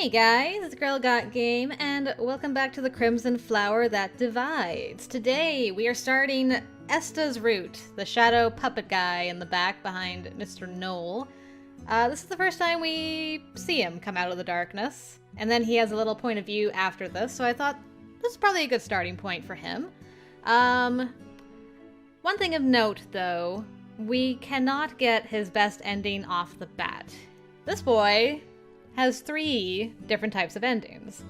Hey guys, it's GirlGotGame, and welcome back to the Crimson Flower That Divides. Today we are starting Esta's route, the shadow puppet guy in the back behind Mr. Knoll. This is the first time we see him come out of the darkness, and then he has a little point of view after this, so I thought this is probably a good starting point for him. One thing of note, though, we cannot get his best ending off the bat. This boy has 3 different types of endings.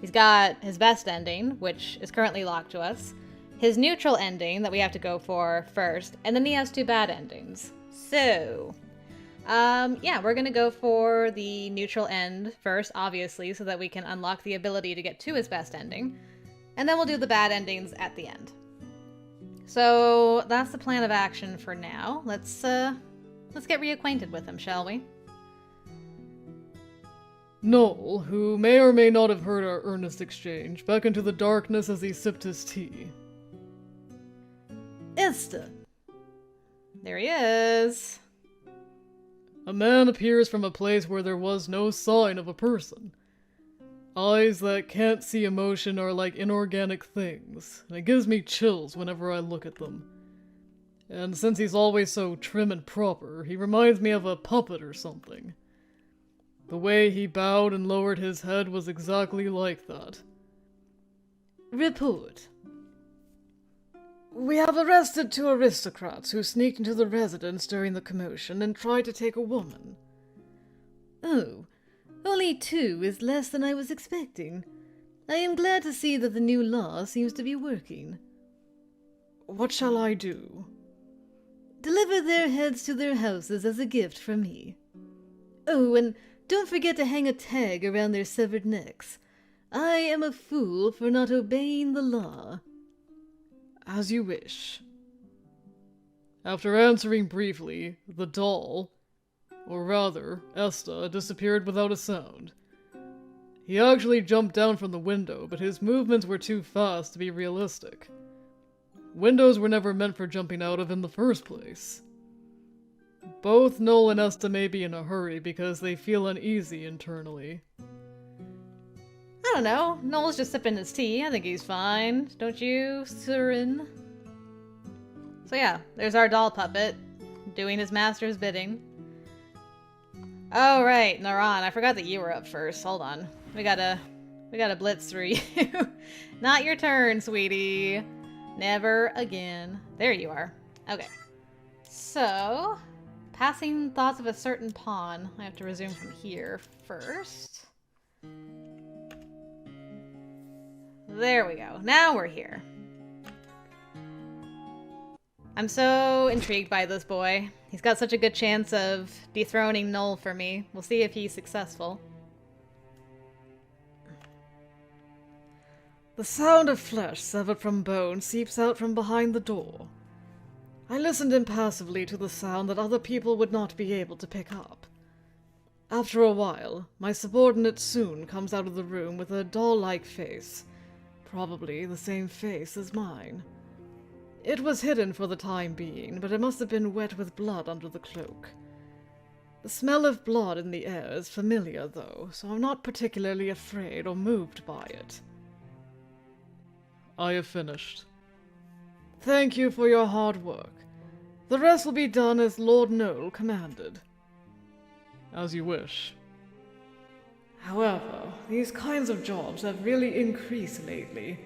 He's got his best ending, which is currently locked to us, his neutral ending that we have to go for first, and then he has 2 bad endings. So, yeah, we're gonna go for the neutral end first, obviously, so that we can unlock the ability to get to his best ending, and then we'll do the bad endings at the end. So, that's the plan of action for now. Let's get reacquainted with him, shall we? Knoll, who may or may not have heard our earnest exchange, back into the darkness as he sipped his tea. Esta. There he is. A man appears from a place where there was no sign of a person. Eyes that can't see emotion are like inorganic things, and it gives me chills whenever I look at them. And since he's always so trim and proper, he reminds me of a puppet or something. The way he bowed and lowered his head was exactly like that. Report. We have arrested 2 aristocrats who sneaked into the residence during the commotion and tried to take a woman. Oh, only 2 is less than I was expecting. I am glad to see that the new law seems to be working. What shall I do? Deliver their heads to their houses as a gift from me. Oh, and don't forget to hang a tag around their severed necks. I am a fool for not obeying the law. As you wish. After answering briefly, the doll, or rather, Esta, disappeared without a sound. He actually jumped down from the window, but his movements were too fast to be realistic. Windows were never meant for jumping out of in the first place. Both Knoll and Esta may be in a hurry because they feel uneasy internally. I don't know. Knoll's just sipping his tea. I think he's fine. Don't you, Surin? So yeah, there's our doll puppet, doing his master's bidding. Oh right, Naran, I forgot that you were up first. Hold on. We gotta blitz through you. Not your turn, sweetie. Never again. There you are. Okay. So, passing thoughts of a certain pawn. I have to resume from here first. There we go. Now we're here. I'm so intrigued by this boy. He's got such a good chance of dethroning Knoll for me. We'll see if he's successful. The sound of flesh severed from bone seeps out from behind the door. I listened impassively to the sound that other people would not be able to pick up. After a while, my subordinate soon comes out of the room with a doll-like face, probably the same face as mine. It was hidden for the time being, but it must have been wet with blood under the cloak. The smell of blood in the air is familiar, though, so I'm not particularly afraid or moved by it. I have finished. Thank you for your hard work. The rest will be done as Lord Knoll commanded. As you wish. However, these kinds of jobs have really increased lately.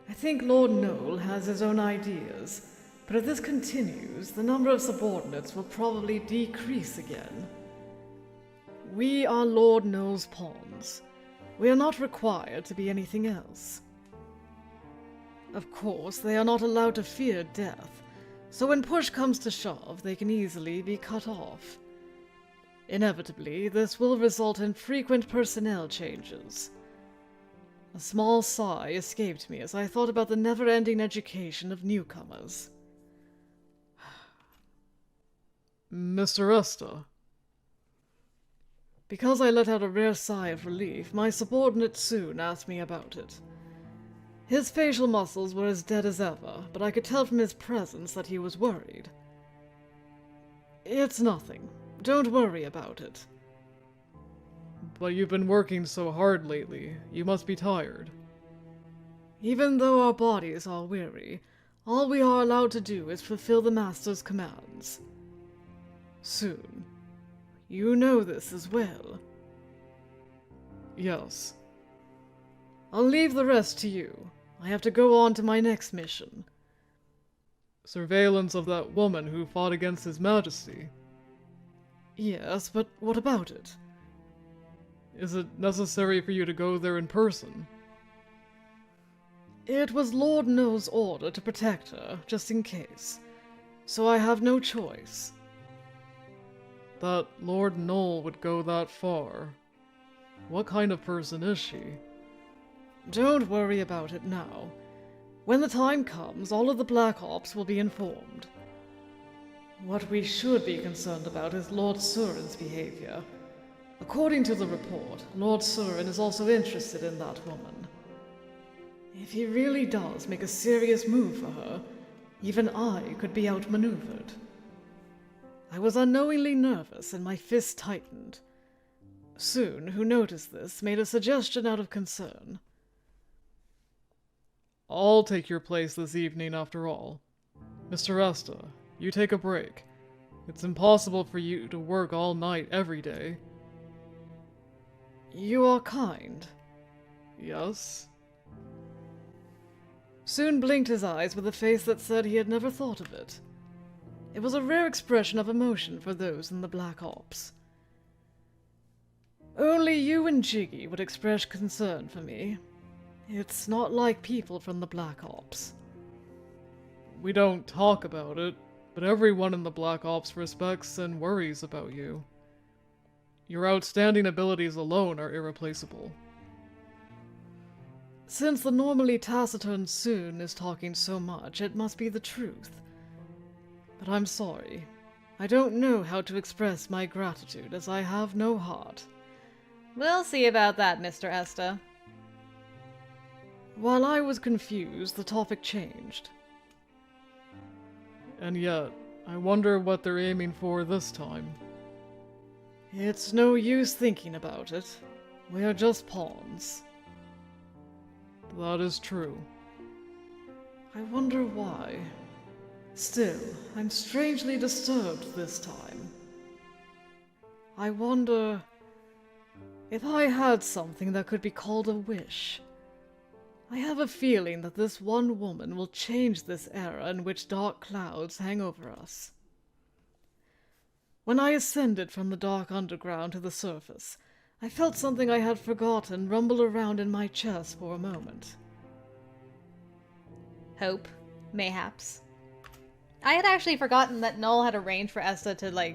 I think Lord Knoll has his own ideas, but if this continues, the number of subordinates will probably decrease again. We are Lord Knoll's pawns. We are not required to be anything else. Of course, they are not allowed to fear death, so when push comes to shove, they can easily be cut off. Inevitably, this will result in frequent personnel changes. A small sigh escaped me as I thought about the never-ending education of newcomers. Mr. Esta. Because I let out a rare sigh of relief, my subordinate soon asked me about it. His facial muscles were as dead as ever, but I could tell from his presence that he was worried. It's nothing. Don't worry about it. But you've been working so hard lately. You must be tired. Even though our bodies are weary, all we are allowed to do is fulfill the Master's commands. Soon. You know this as well. Yes. I'll leave the rest to you. I have to go on to my next mission. Surveillance of that woman who fought against His Majesty. Yes, but what about it? Is it necessary for you to go there in person? It was Lord Noel's order to protect her, just in case. So I have no choice. That Lord Noel would go that far. What kind of person is she? Don't worry about it now. When the time comes, all of the Black Ops will be informed. What we should be concerned about is Lord Surin's behavior. According to the report, Lord Surin is also interested in that woman. If he really does make a serious move for her, even I could be outmaneuvered. I was unknowingly nervous and my fist tightened. Soon, who noticed this, made a suggestion out of concern. I'll take your place this evening after all. Mr. Esta, you take a break. It's impossible for you to work all night every day. You are kind. Yes? Soon blinked his eyes with a face that said he had never thought of it. It was a rare expression of emotion for those in the Black Ops. Only you and Jiggy would express concern for me. It's not like people from the Black Ops. We don't talk about it, but everyone in the Black Ops respects and worries about you. Your outstanding abilities alone are irreplaceable. Since the normally taciturn Soon is talking so much, it must be the truth. But I'm sorry. I don't know how to express my gratitude, as I have no heart. We'll see about that, Mr. Esta. While I was confused, the topic changed. And yet, I wonder what they're aiming for this time. It's no use thinking about it. We're just pawns. That is true. I wonder why. Still, I'm strangely disturbed this time. I wonder if I had something that could be called a wish. I have a feeling that this one woman will change this era in which dark clouds hang over us. When I ascended from the dark underground to the surface, I felt something I had forgotten rumble around in my chest for a moment. Hope, mayhaps. I had actually forgotten that Noel had arranged for Esta to,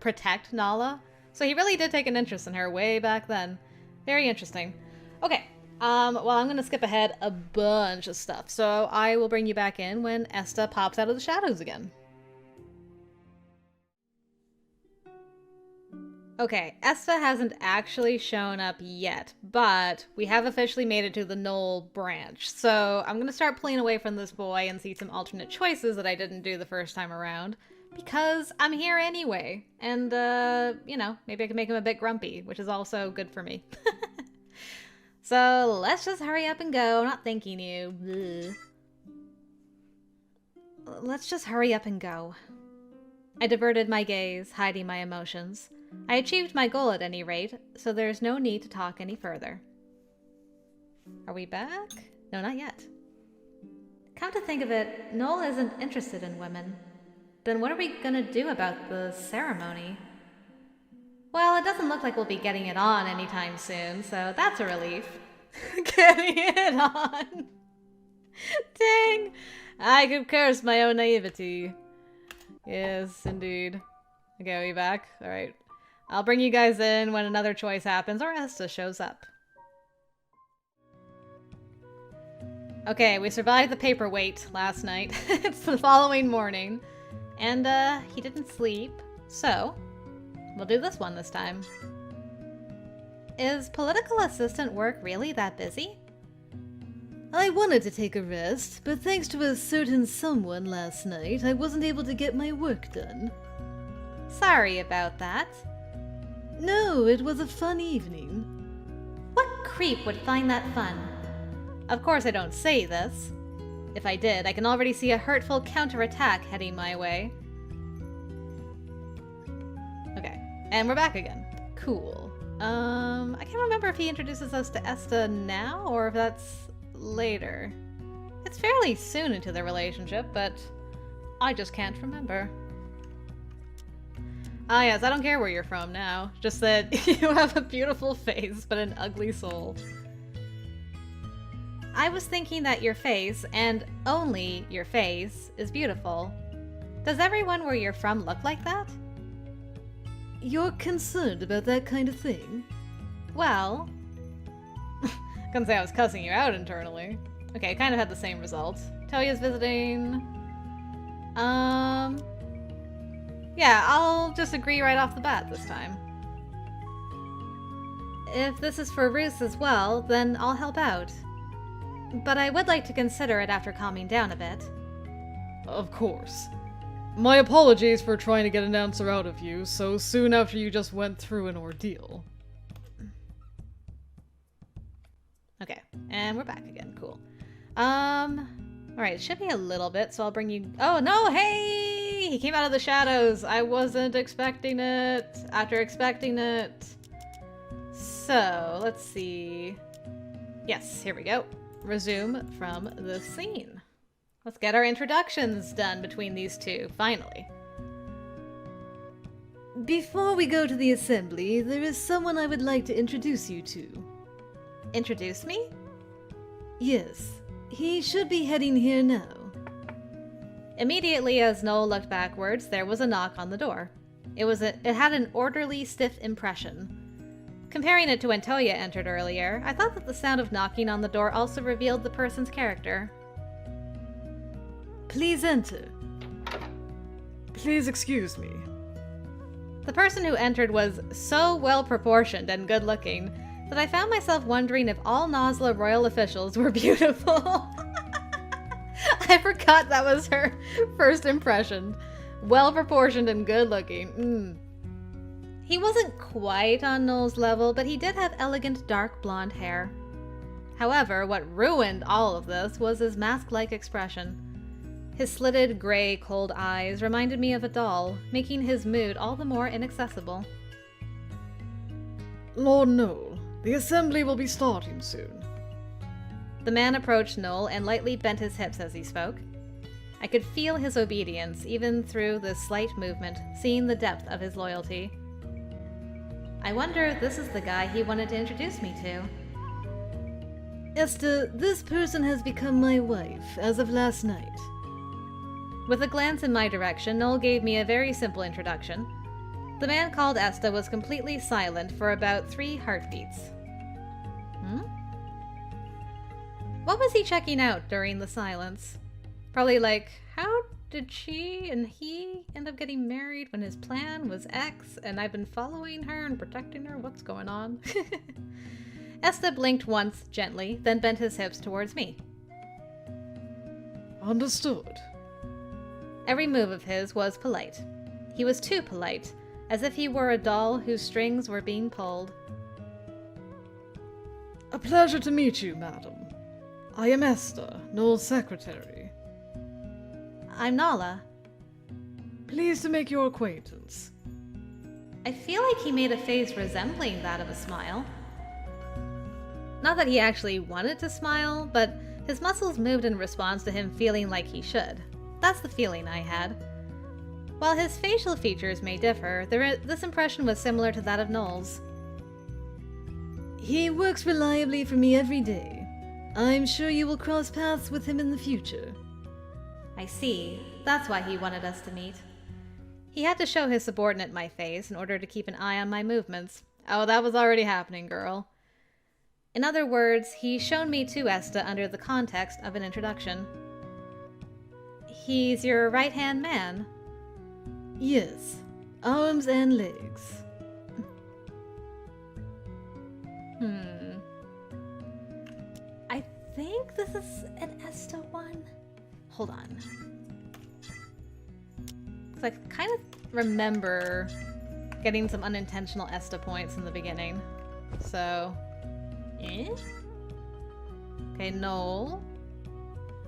protect Naala. So he really did take an interest in her way back then. Very interesting. Okay, well, I'm gonna skip ahead a bunch of stuff. So I will bring you back in when Esta pops out of the shadows again. Okay, Esta hasn't actually shown up yet, but we have officially made it to the Noel branch. So I'm gonna start pulling away from this boy and see some alternate choices that I didn't do the first time around, because I'm here anyway. And, maybe I can make him a bit grumpy, which is also good for me. So let's just hurry up and go. I'm not thanking you. Bleh. Let's just hurry up and go. I diverted my gaze, hiding my emotions. I achieved my goal at any rate, so there's no need to talk any further. Are we back? No, not yet. Come to think of it, Noel isn't interested in women. Then what are we gonna do about the ceremony? Well, it doesn't look like we'll be getting it on anytime soon, so that's a relief. Getting it on! Dang! I could curse my own naivety. Yes, indeed. Okay, are we back? Alright. I'll bring you guys in when another choice happens, or Esta shows up. Okay, we survived the paperweight last night. It's the following morning. And, he didn't sleep, so we'll do this one this time. Is political assistant work really that busy? I wanted to take a rest, but thanks to a certain someone last night, I wasn't able to get my work done. Sorry about that. No, it was a fun evening. What creep would find that fun? Of course I don't say this. If I did, I can already see a hurtful counterattack heading my way. Okay, and we're back again. Cool. I can't remember if he introduces us to Esta now or if that's later. It's fairly soon into the relationship, but I just can't remember. Ah yes, I don't care where you're from now. Just that you have a beautiful face, but an ugly soul. I was thinking that your face, and only your face, is beautiful. Does everyone where you're from look like that? You're concerned about that kind of thing? Well... Couldn't say I was cussing you out internally. Okay, kind of had the same result. Talia's visiting... Yeah, I'll just agree right off the bat this time. If this is for Ruth as well, then I'll help out. But I would like to consider it after calming down a bit. Of course. My apologies for trying to get an answer out of you so soon after you just went through an ordeal. Okay, and we're back again. Cool. Alright, it should be a little bit, so I'll bring you... Oh, no! Hey! He came out of the shadows! I wasn't expecting it. After expecting it. So, let's see... Yes, here we go. Resume from the scene. Let's get our introductions done between these two, finally. Before we go to the assembly, there is someone I would like to introduce you to. Introduce me? Yes, he should be heading here now. Immediately as Noel looked backwards, there was a knock on the door. It had an orderly, stiff impression. Comparing it to when Toya entered earlier, I thought that the sound of knocking on the door also revealed the person's character. Please enter. Please excuse me. The person who entered was so well-proportioned and good-looking that I found myself wondering if all Nasla royal officials were beautiful. I forgot that was her first impression. Well-proportioned and good-looking. He wasn't quite on Noel's level, but he did have elegant dark blonde hair. However, what ruined all of this was his mask-like expression. His slitted, gray, cold eyes reminded me of a doll, making his mood all the more inaccessible. Lord Noel, the assembly will be starting soon. The man approached Noel and lightly bent his hips as he spoke. I could feel his obedience, even through this slight movement, seeing the depth of his loyalty. I wonder if this is the guy he wanted to introduce me to. Esta, this person has become my wife as of last night. With a glance in my direction, Noel gave me a very simple introduction. The man called Esta was completely silent for about 3 heartbeats. What was he checking out during the silence? Probably like, how did she and he end up getting married when his plan was X and I've been following her and protecting her? What's going on? Esta blinked once gently, then bent his hips towards me. Understood. Every move of his was polite. He was too polite, as if he were a doll whose strings were being pulled. A pleasure to meet you, madam. I am Esta, Noel's secretary. I'm Naala. Pleased to make your acquaintance. I feel like he made a face resembling that of a smile. Not that he actually wanted to smile, but his muscles moved in response to him feeling like he should. That's the feeling I had. While his facial features may differ, this impression was similar to that of Noel's. He works reliably for me every day. I'm sure you will cross paths with him in the future. I see. That's why he wanted us to meet. He had to show his subordinate my face in order to keep an eye on my movements. Oh, that was already happening, girl. In other words, he's shown me to Esta under the context of an introduction. He's your right-hand man? Yes, arms and legs. I think this is an Esta one. Hold on. 'Cause I kind of remember getting some unintentional Esta points in the beginning. So, Okay, Noel.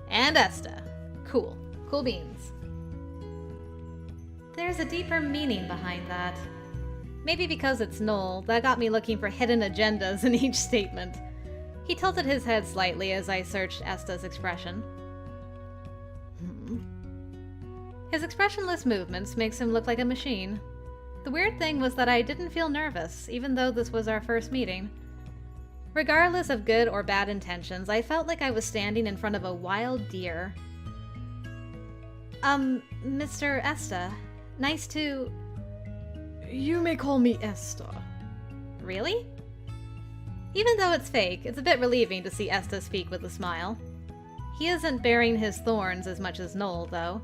And Esta. Cool. Cool beans. There's a deeper meaning behind that. Maybe because it's Noel, that got me looking for hidden agendas in each statement. He tilted his head slightly as I searched Esta's expression. His expressionless movements makes him look like a machine. The weird thing was that I didn't feel nervous, even though this was our first meeting. Regardless of good or bad intentions, I felt like I was standing in front of a wild deer. Mr. Esta, nice to... You may call me Esta. Really? Even though it's fake, it's a bit relieving to see Esta speak with a smile. He isn't bearing his thorns as much as Noel, though.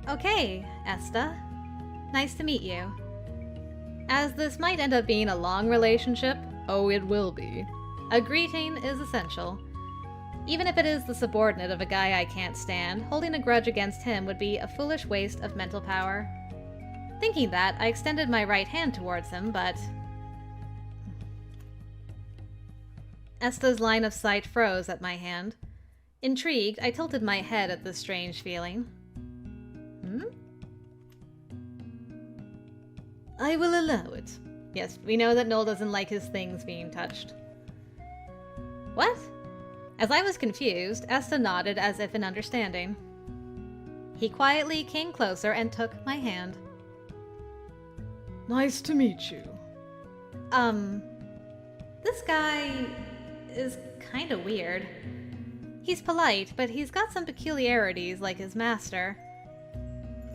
Okay, Esta. Nice to meet you. As this might end up being a long relationship, Oh, it will be. a greeting is essential. Even if it is the subordinate of a guy I can't stand, holding a grudge against him would be a foolish waste of mental power. Thinking that, I extended my right hand towards him, but... Esta's line of sight froze at my hand. Intrigued, I tilted my head at this strange feeling. I will allow it. Yes, we know that Noel doesn't like his things being touched. What? As I was confused, Esta nodded as if in understanding. He quietly came closer and took my hand. Nice to meet you. This guy is kinda weird. He's polite, but he's got some peculiarities like his master.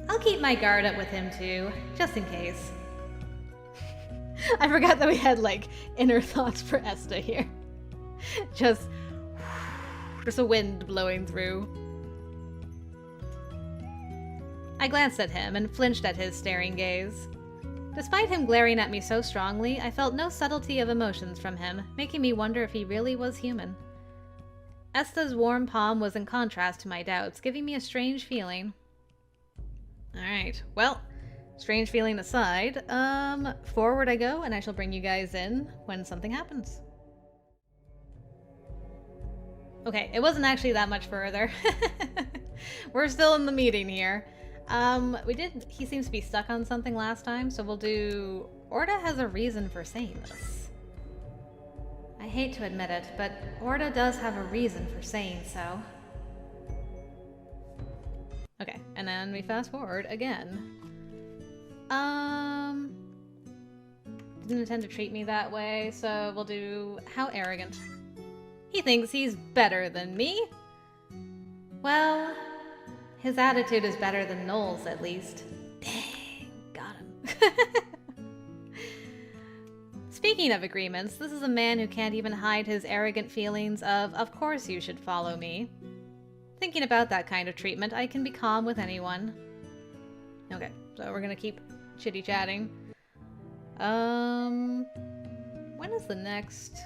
I'll keep my guard up with him too, just in case. I forgot that we had, like, inner thoughts for Esta here. Just a wind blowing through. I glanced at him and flinched at his staring gaze. Despite him glaring at me so strongly, I felt no subtlety of emotions from him, making me wonder if he really was human. Esta's warm palm was in contrast to my doubts, giving me a strange feeling. Alright, well, strange feeling aside, forward I go, and I shall bring you guys in when something happens. Okay, it wasn't actually that much further. We're still in the meeting here. He seems to be stuck on something last time, so we'll do... Orda has a reason for saying this. I hate to admit it, but Orda does have a reason for saying so. Okay, and then we fast forward again. Didn't intend to treat me that way, so we'll do how arrogant. He thinks he's better than me. Well, his attitude is better than Noel's, at least. Dang, got him. Speaking of agreements, this is a man who can't even hide his arrogant feelings of course you should follow me. Thinking about that kind of treatment, I can be calm with anyone. Okay, so we're gonna keep chitty-chatting. When is the next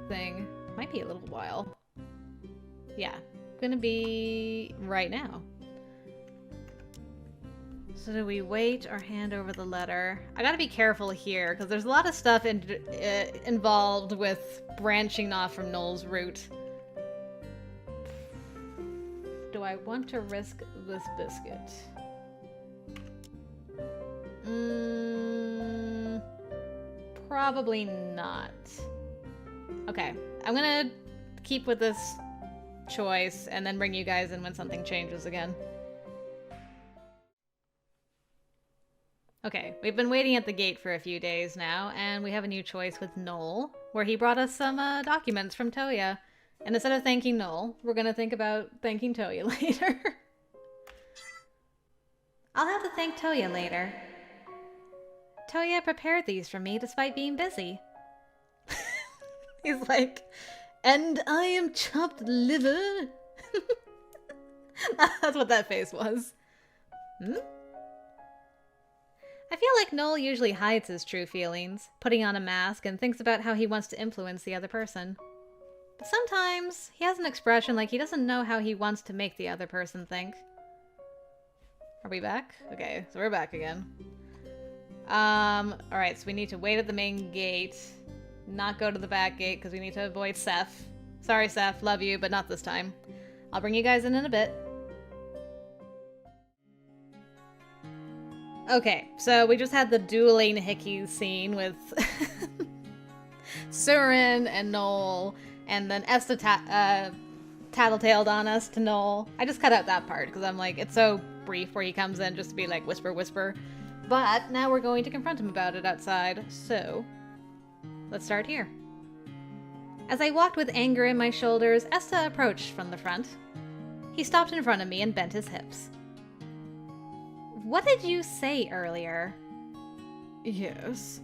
thing? Might be a little while. Yeah, gonna be right now. So do we wait or hand over the letter? I gotta be careful here, because there's a lot of stuff involved with branching off from Noel's route. Do I want to risk this biscuit? Probably not. Okay, I'm gonna keep with this choice and then bring you guys in when something changes again. Okay, we've been waiting at the gate for a few days now, and we have a new choice with Noel, where he brought us some documents from Toya. And instead of thanking Noel, we're gonna think about thanking Toya later. I'll have to thank Toya later. Toya prepared these for me despite being busy. He's like, and I am chopped liver. That's what that face was. I feel like Noel usually hides his true feelings, putting on a mask and thinks about how he wants to influence the other person. But sometimes, he has an expression like he doesn't know how he wants to make the other person think. Are we back? Okay, so we're back again. Alright, so we need to wait at the main gate. Not go to the back gate because we need to avoid Seth. Sorry, Seth. Love you, but not this time. I'll bring you guys in a bit. Okay, so we just had the dueling hickey scene with Surin and Noel, and then Esta tattletaled on us to Noel. I just cut out that part because I'm like, it's so brief where he comes in just to be like, whisper, whisper. But now we're going to confront him about it outside, so let's start here. As I walked with anger in my shoulders, Esta approached from the front. He stopped in front of me and bent his hips. What did you say earlier? Yes?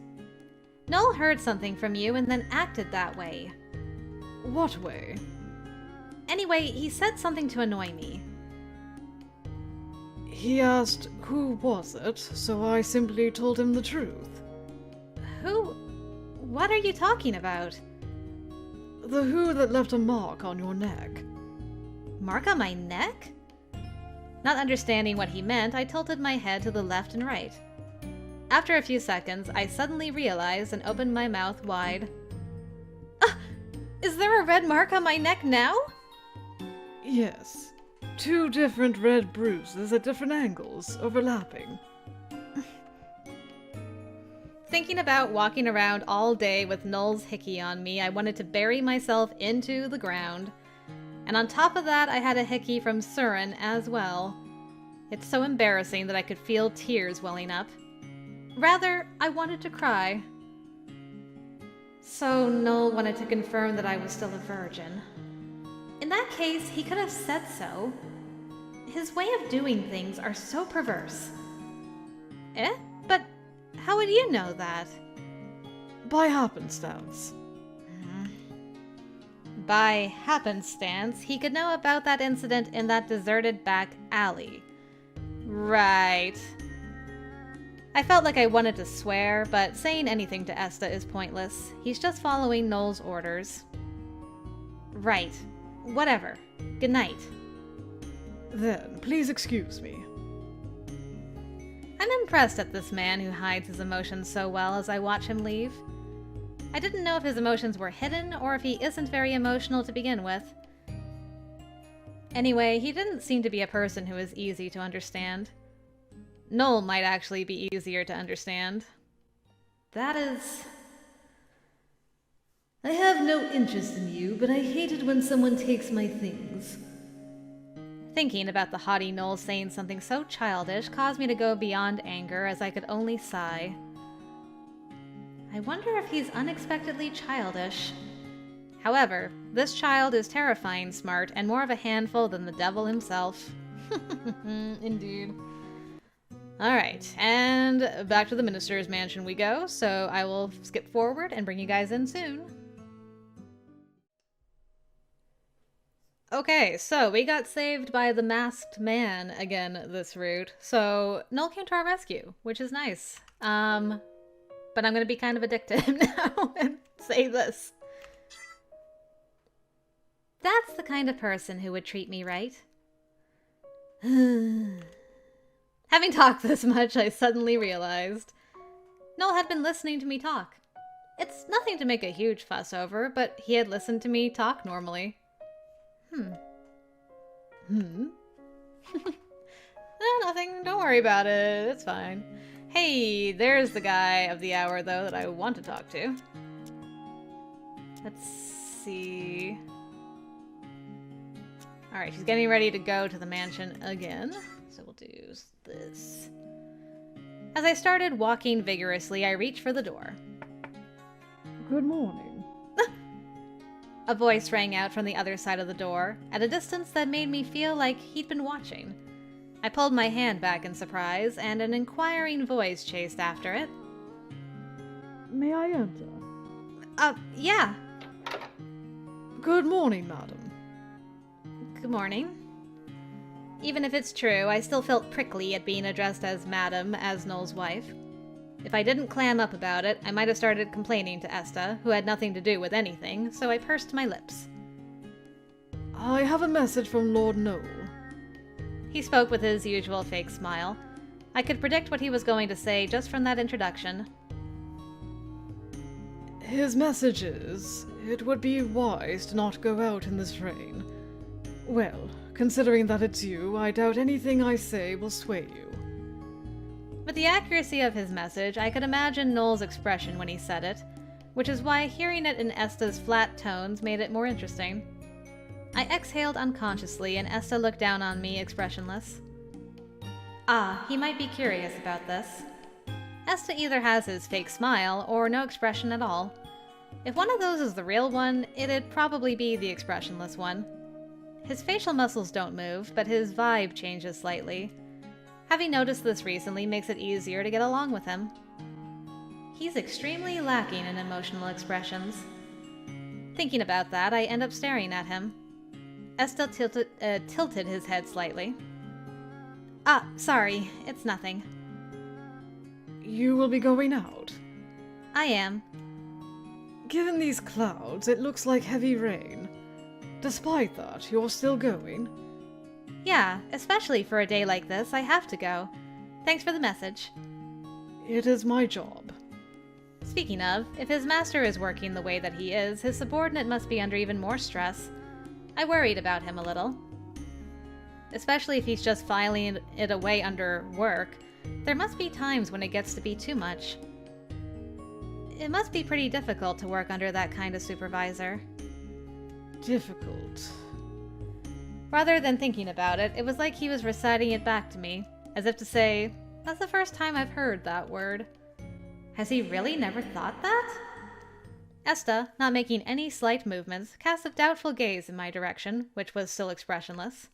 Noel heard something from you and then acted that way. What way? Anyway, he said something to annoy me. He asked who was it, so I simply told him the truth. Who? What are you talking about? The who that left a mark on your neck. Mark on my neck? Not understanding what he meant, I tilted my head to the left and right. After a few seconds, I suddenly realized and opened my mouth wide. Is there a red mark on my neck now? Yes. 2 different red bruises at different angles, overlapping. Thinking about walking around all day with Noel's hickey on me, I wanted to bury myself into the ground. And on top of that, I had a hickey from Surin as well. It's so embarrassing that I could feel tears welling up. Rather, I wanted to cry. So Noel wanted to confirm that I was still a virgin. In that case, he could have said so. His way of doing things are so perverse. Eh? But how would you know that? By happenstance. By happenstance, he could know about that incident in that deserted back alley. Right. I felt like I wanted to swear, but saying anything to Esta is pointless. He's just following Noel's orders. Right. Whatever. Good night. Then, please excuse me. I'm impressed at this man who hides his emotions so well as I watch him leave. I didn't know if his emotions were hidden or if he isn't very emotional to begin with. Anyway, he didn't seem to be a person who is easy to understand. Noel might actually be easier to understand. That is... I have no interest in you, but I hate it when someone takes my things. Thinking about the haughty Noel saying something so childish caused me to go beyond anger as I could only sigh. I wonder if he's unexpectedly childish. However, this child is terrifying smart and more of a handful than the devil himself. Indeed. Alright, and back to the minister's mansion we go, so I will skip forward and bring you guys in soon. Okay, so we got saved by the masked man again this route, so Noel came to our rescue, which is nice. But I'm gonna be kind of addicted to him now and say this. That's the kind of person who would treat me right. Having talked this much, I suddenly realized Noel had been listening to me talk. It's nothing to make a huge fuss over, but he had listened to me talk normally. Nothing. Don't worry about it. It's fine. Hey, there's the guy of the hour, though, that I want to talk to. Let's see. Alright, she's getting ready to go to the mansion again. So we'll do this. As I started walking vigorously, I reached for the door. Good morning. A voice rang out from the other side of the door, at a distance that made me feel like he'd been watching. I pulled my hand back in surprise, and an inquiring voice chased after it. May I enter? Yeah. Good morning, madam. Good morning. Even if it's true, I still felt prickly at being addressed as Madam, as Noel's wife. If I didn't clam up about it, I might have started complaining to Esta, who had nothing to do with anything, so I pursed my lips. I have a message from Lord Noel. He spoke with his usual fake smile. I could predict what he was going to say just from that introduction. His message is, it would be wise to not go out in this rain. Well, considering that it's you, I doubt anything I say will sway you. With the accuracy of his message, I could imagine Noel's expression when he said it, which is why hearing it in Esta's flat tones made it more interesting. I exhaled unconsciously, and Esta looked down on me, expressionless. Ah, he might be curious about this. Esta either has his fake smile, or no expression at all. If one of those is the real one, it'd probably be the expressionless one. His facial muscles don't move, but his vibe changes slightly. Having noticed this recently makes it easier to get along with him. He's extremely lacking in emotional expressions. Thinking about that, I end up staring at him. Esta tilted his head slightly. Ah, sorry, it's nothing. You will be going out? I am. Given these clouds, it looks like heavy rain. Despite that, you're still going? Yeah, especially for a day like this, I have to go. Thanks for the message. It is my job. Speaking of, if his master is working the way that he is, his subordinate must be under even more stress. I worried about him a little. Especially if he's just filing it away under work, there must be times when it gets to be too much. It must be pretty difficult to work under that kind of supervisor. Difficult. Rather than thinking about it, it was like he was reciting it back to me, as if to say, that's the first time I've heard that word. Has he really never thought that? Esta, not making any slight movements, cast a doubtful gaze in my direction, which was still expressionless.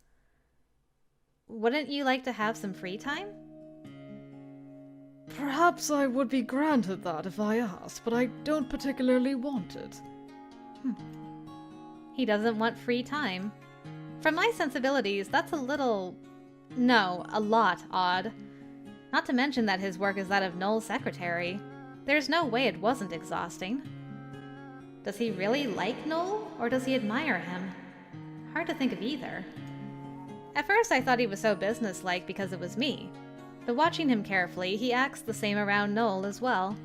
Wouldn't you like to have some free time? Perhaps I would be granted that if I asked, but I don't particularly want it. He doesn't want free time. From my sensibilities, that's a little... no, a lot odd. Not to mention that his work is that of Noel's secretary. There's no way it wasn't exhausting. Does he really like Noel, or does he admire him? Hard to think of either. At first I thought he was so businesslike because it was me, but watching him carefully, he acts the same around Noel as well.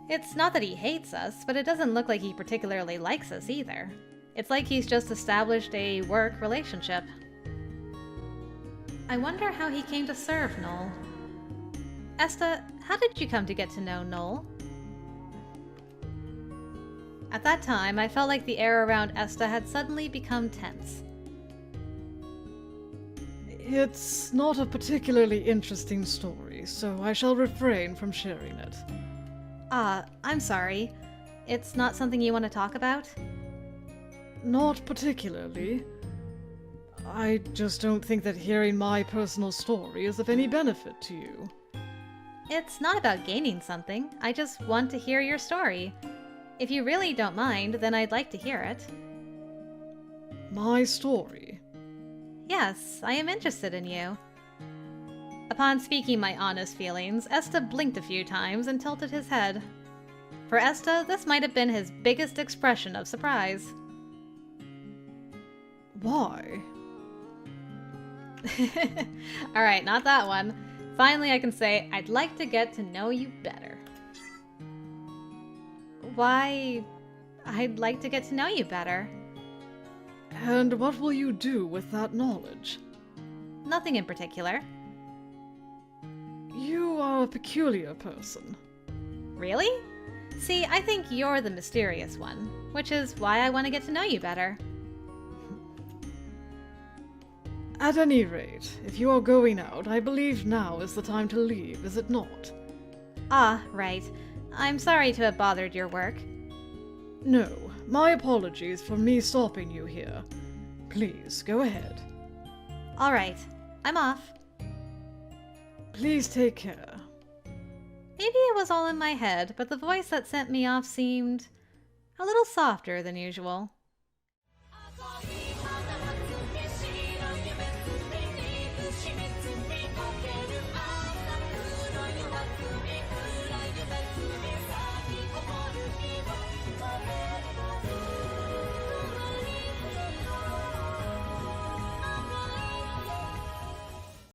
It's not that he hates us, but it doesn't look like he particularly likes us either. It's like he's just established a work relationship. I wonder how he came to serve Noel. Esta, how did you come to get to know Noel? At that time, I felt like the air around Esta had suddenly become tense. It's not a particularly interesting story, so I shall refrain from sharing it. Ah, I'm sorry. It's not something you want to talk about? Not particularly. I just don't think that hearing my personal story is of any benefit to you. It's not about gaining something. I just want to hear your story. If you really don't mind, then I'd like to hear it. My story? Yes, I am interested in you. Upon speaking my honest feelings, Esta blinked a few times and tilted his head. For Esta, this might have been his biggest expression of surprise. Why? Alright, not that one. Finally I can say, I'd like to get to know you better. Why, I'd like to get to know you better. And what will you do with that knowledge? Nothing in particular. You are a peculiar person. Really? See, I think you're the mysterious one, which is why I want to get to know you better. At any rate, if you are going out, I believe now is the time to leave, is it not? Ah, right. I'm sorry to have bothered your work. No, my apologies for me stopping you here. Please, go ahead. All right, I'm off. Please take care. Maybe it was all in my head, but the voice that sent me off seemed a little softer than usual.